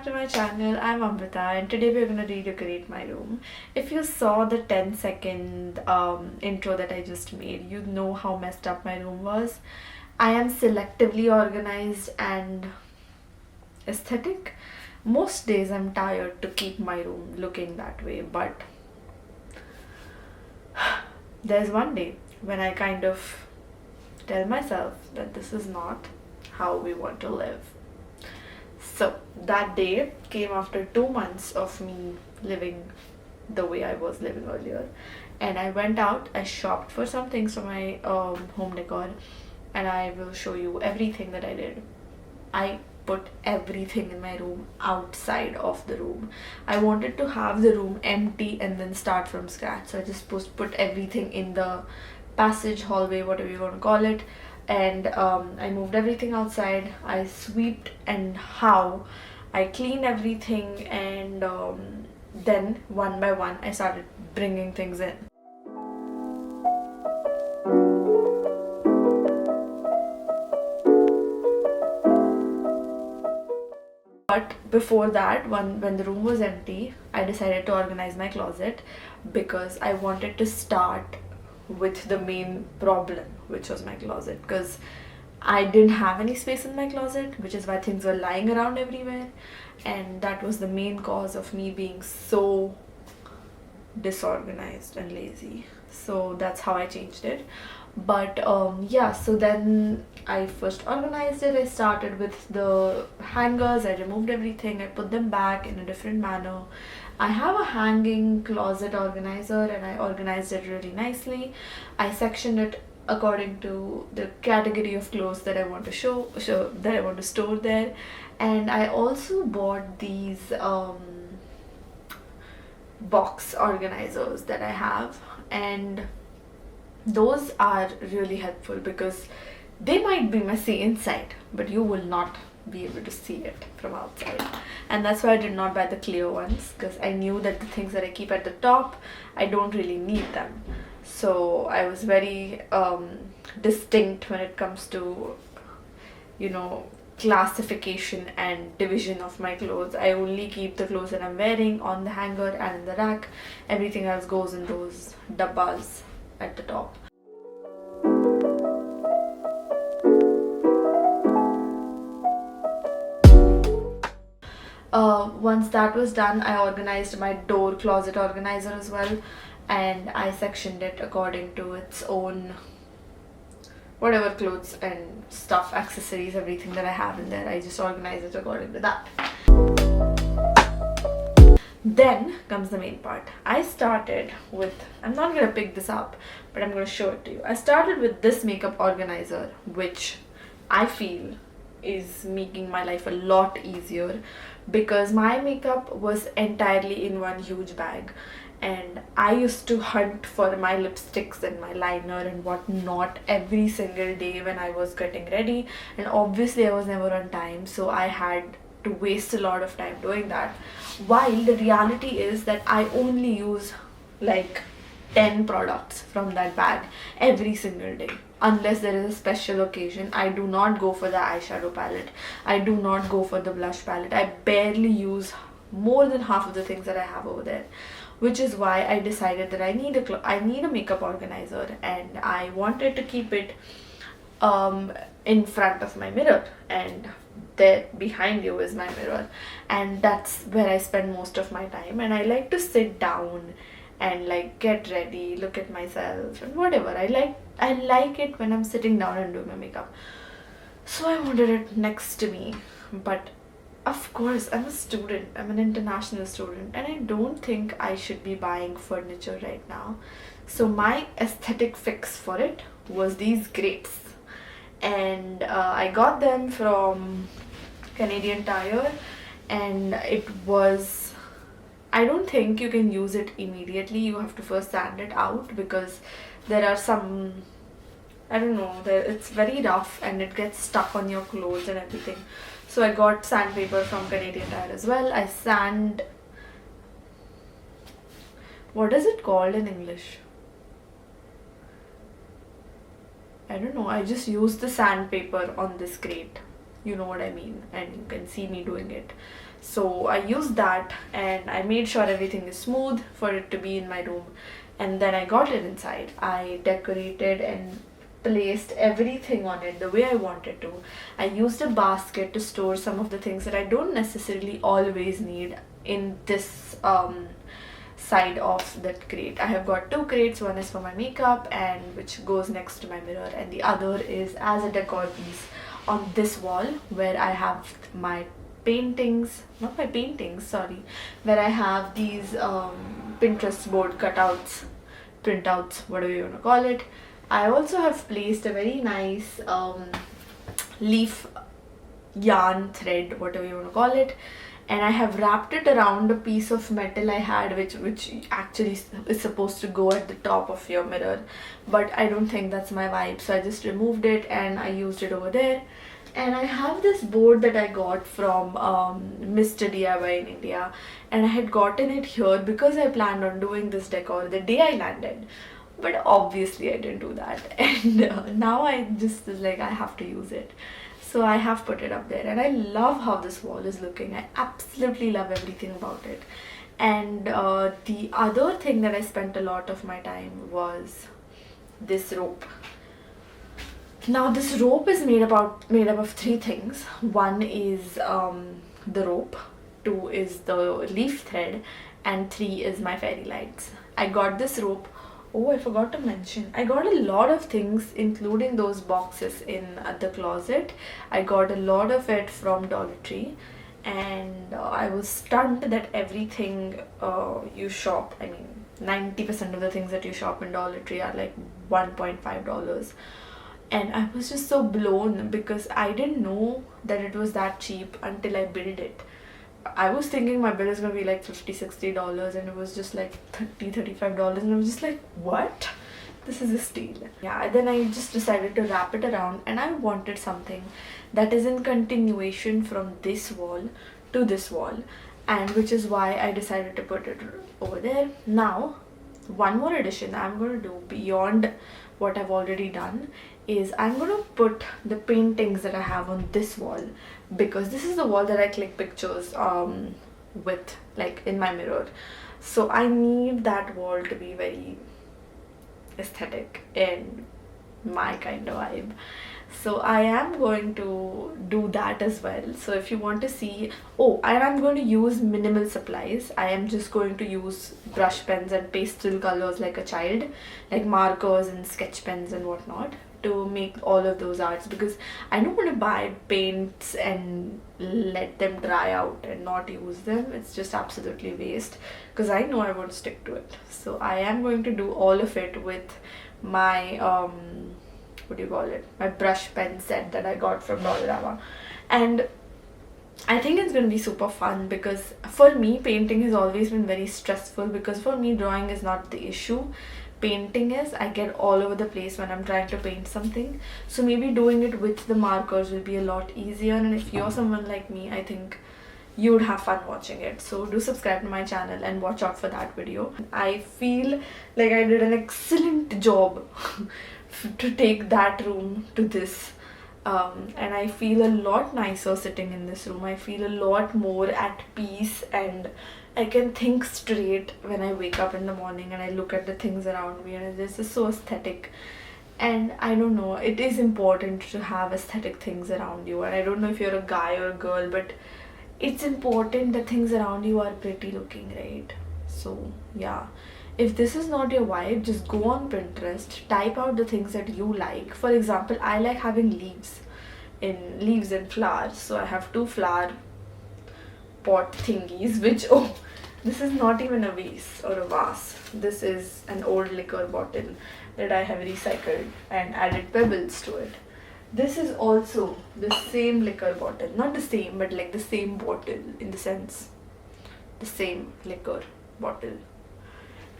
back to my channel. I'm Amrita and today we're going to redecorate my room. If you saw the 10-second intro that I just made, you know how messed up my room was. I am selectively organized and aesthetic. Most days I'm tired to keep my room looking that way, but there's one day when I kind of tell myself that this is not how we want to live. So that day came after 2 months of me living the way I was living earlier, and I went out, I shopped for some things for my home decor, and I will show you everything that I did. I put everything in my room outside of the room. I wanted to have the room empty and then start from scratch, so I just put everything in the passage, hallway, whatever you want to call it, and I moved everything outside. I swept and how I cleaned everything, and then one by one I started bringing things in. But before that, when the room was empty, I decided to organize my closet because I wanted to start with the main problem, which was my closet, because I didn't have any space in my closet, which is why things were lying around everywhere, and that was the main cause of me being so disorganized and lazy. So that's how I changed it. But yeah, so then I first organized it. I started with the hangers. I removed everything, I put them back in a different manner. I have a hanging closet organizer and I organized it really nicely. I sectioned it according to the category of clothes that I want to that I want to store there. And I also bought these box organizers that I have, and those are really helpful because they might be messy inside, but you will not be able to see it from outside. And that's why I did not buy the clear ones, because I knew that the things that I keep at the top, I don't really need them. So I was very distinct when it comes to, you know, classification and division of my clothes. I only keep the clothes that I'm wearing on the hanger and in the rack. Everything else goes in those dabbas at the top. Once that was done, I organized my door closet organizer as well, and I sectioned it according to its own whatever clothes and stuff, accessories, everything that I have in there. I just organize it according to that. Then comes the main part. I started with, I'm not gonna pick this up, but I'm gonna show it to you. I started with this makeup organizer, which I feel is making my life a lot easier because my makeup was entirely in one huge bag, and I used to hunt for my lipsticks and my liner and whatnot every single day when I was getting ready, and obviously I was never on time, so I had to waste a lot of time doing that, while the reality is that I only use like 10 products from that bag every single day. Unless there is a special occasion, I do not go for the eyeshadow palette, I do not go for the blush palette. I barely use more than half of the things that I have over there, which is why I decided that I need a makeup organizer, and I wanted to keep it in front of my mirror, and there behind you is my mirror, and that's where I spend most of my time. And I like to sit down and like get ready, look at myself and whatever. I like it when I'm sitting down and doing my makeup. So I wanted it next to me, but of course I'm a student, I'm an international student, and I don't think I should be buying furniture right now. So my aesthetic fix for it was these grates, and I got them from Canadian Tire, and it was, I don't think you can use it immediately. You have to first sand it out because there are some, I don't know, it's very rough and it gets stuck on your clothes and everything. So I got sandpaper from Canadian Tire as well. I sand, what is it called in English? I don't know, I just used the sandpaper on this grate, you know what I mean, and you can see me doing it. So I used that and I made sure everything is smooth for it to be in my room. And then I got it inside. I decorated and placed everything on it the way I wanted to. I used a basket to store some of the things that I don't necessarily always need in this side of that crate. I have got two crates. One is for my makeup and which goes next to my mirror, and the other is as a decor piece on this wall where I have my paintings, not my paintings, sorry, where I have these Pinterest board cutouts, printouts, whatever you want to call it. I also have placed a very nice leaf yarn thread, whatever you want to call it, and I have wrapped it around a piece of metal I had which actually is supposed to go at the top of your mirror, but I don't think that's my vibe, so I just removed it and I used it over there. And I have this board that I got from Mr. DIY in India, and I had gotten it here because I planned on doing this decor the day I landed, but obviously I didn't do that, and now I just was like I have to use it. So I have put it up there, and I love how this wall is looking. I absolutely love everything about it. And the other thing that I spent a lot of my time was this rope. Now this rope is made up of three things. One is the rope, two is the leaf thread, and three is my fairy lights. I got this rope. Oh, I forgot to mention, I got a lot of things including those boxes in the closet. I got a lot of it from Dollar Tree, and I was stunned that everything you shop, I mean 90% of the things that you shop in Dollar Tree are like $1.5. And I was just so blown because I didn't know that it was that cheap until I billed it. I was thinking my bill is gonna be like $50-$60, and it was just like $30-$35, and I was just like, what? This is a steal. Yeah, then I just decided to wrap it around, and I wanted something that is in continuation from this wall to this wall, and which is why I decided to put it over there. Now, one more addition I'm going to do beyond what I've already done is I'm going to put the paintings that I have on this wall, because this is the wall that I click pictures with, like in my mirror. So I need that wall to be very aesthetic and my kind of vibe. So I am going to do that as well. So if you want to see, oh, and I'm going to use minimal supplies. I am just going to use brush pens and pastel colors like a child, like markers and sketch pens and whatnot, to make all of those arts, because I don't want to buy paints and let them dry out and not use them. It's just absolutely waste, because I know I won't stick to it. So I am going to do all of it with my what do you call it, my brush pen set that I got from Dollarama. And I think it's going to be super fun, because for me painting has always been very stressful, because for me drawing is not the issue, painting is. I get all over the place when I'm trying to paint something, so maybe doing it with the markers will be a lot easier. And if you're someone like me, I think you would have fun watching it. So do subscribe to my channel and watch out for that video. I feel like I did an excellent job to take that room to this, and I feel a lot nicer sitting in this room. I feel a lot more at peace, and I can think straight when I wake up in the morning and I look at the things around me, and this is so aesthetic. And I don't know, it is important to have aesthetic things around you. And I don't know if you're a guy or a girl, but it's important that things around you are pretty looking, right? So yeah, if this is not your vibe, just go on Pinterest, type out the things that you like. For example, I like having leaves and flowers, so I have two flower pot thingies, which, oh, this is not even a vase or a vase. This is an old liquor bottle that I have recycled and added pebbles to it. This is also the same liquor bottle, not the same, but like the same bottle, in the sense the same liquor bottle,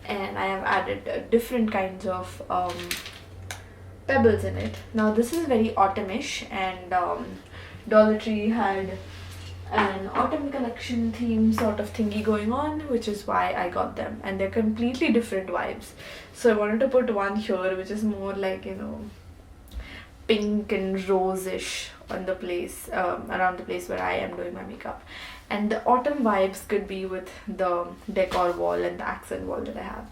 and I have added different kinds of pebbles in it. Now this is very autumnish, and Dollar Tree had an autumn collection theme sort of thingy going on, which is why I got them, and they're completely different vibes. So I wanted to put one here which is more like, you know, pink and rosish on the place, around the place where I am doing my makeup. And the autumn vibes could be with the decor wall and the accent wall that I have.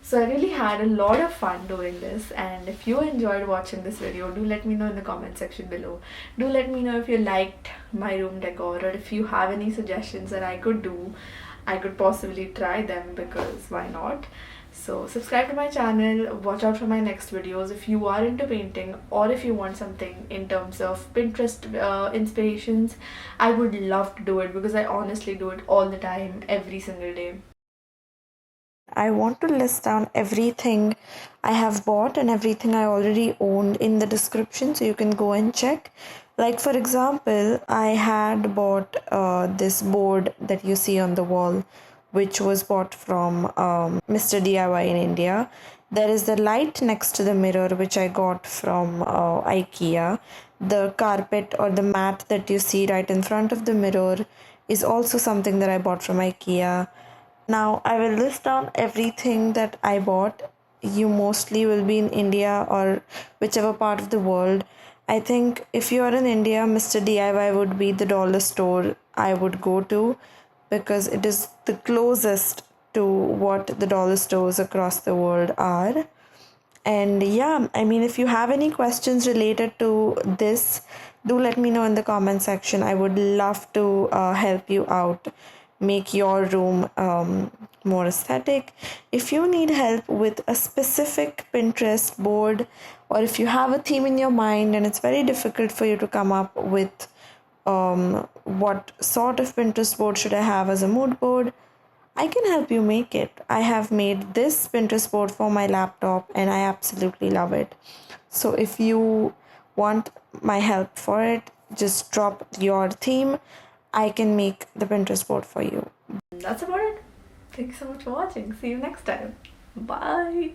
So I really had a lot of fun doing this, and if you enjoyed watching this video, do let me know in the comment section below. Do let me know if you liked my room decor, or if you have any suggestions that I could do. I could possibly try them, because why not? So subscribe to my channel, watch out for my next videos if you are into painting, or if you want something in terms of Pinterest inspirations. I would love to do it, because I honestly do it all the time, every single day. I want to list down everything I have bought and everything I already owned in the description, so you can go and check. Like, for example, I had bought this board that you see on the wall, which was bought from Mr. DIY in India. There is the light next to the mirror, which I got from IKEA. The carpet or the mat that you see right in front of the mirror is also something that I bought from IKEA. Now, I will list down everything that I bought. You mostly will be in India or whichever part of the world. I think if you are in India, Mr. DIY would be the dollar store I would go to, because it is the closest to what the dollar stores across the world are. And yeah, I mean, if you have any questions related to this, do let me know in the comment section. I would love to help you out, make your room more aesthetic. If you need help with a specific Pinterest board, or if you have a theme in your mind and it's very difficult for you to come up with what sort of Pinterest board should I have as a mood board, I can help you make it. I have made this Pinterest board for my laptop and I absolutely love it. So if you want my help for it, just drop your theme. I can make the Pinterest board for you. That's about it. Thank you so much for watching. See you next time. Bye.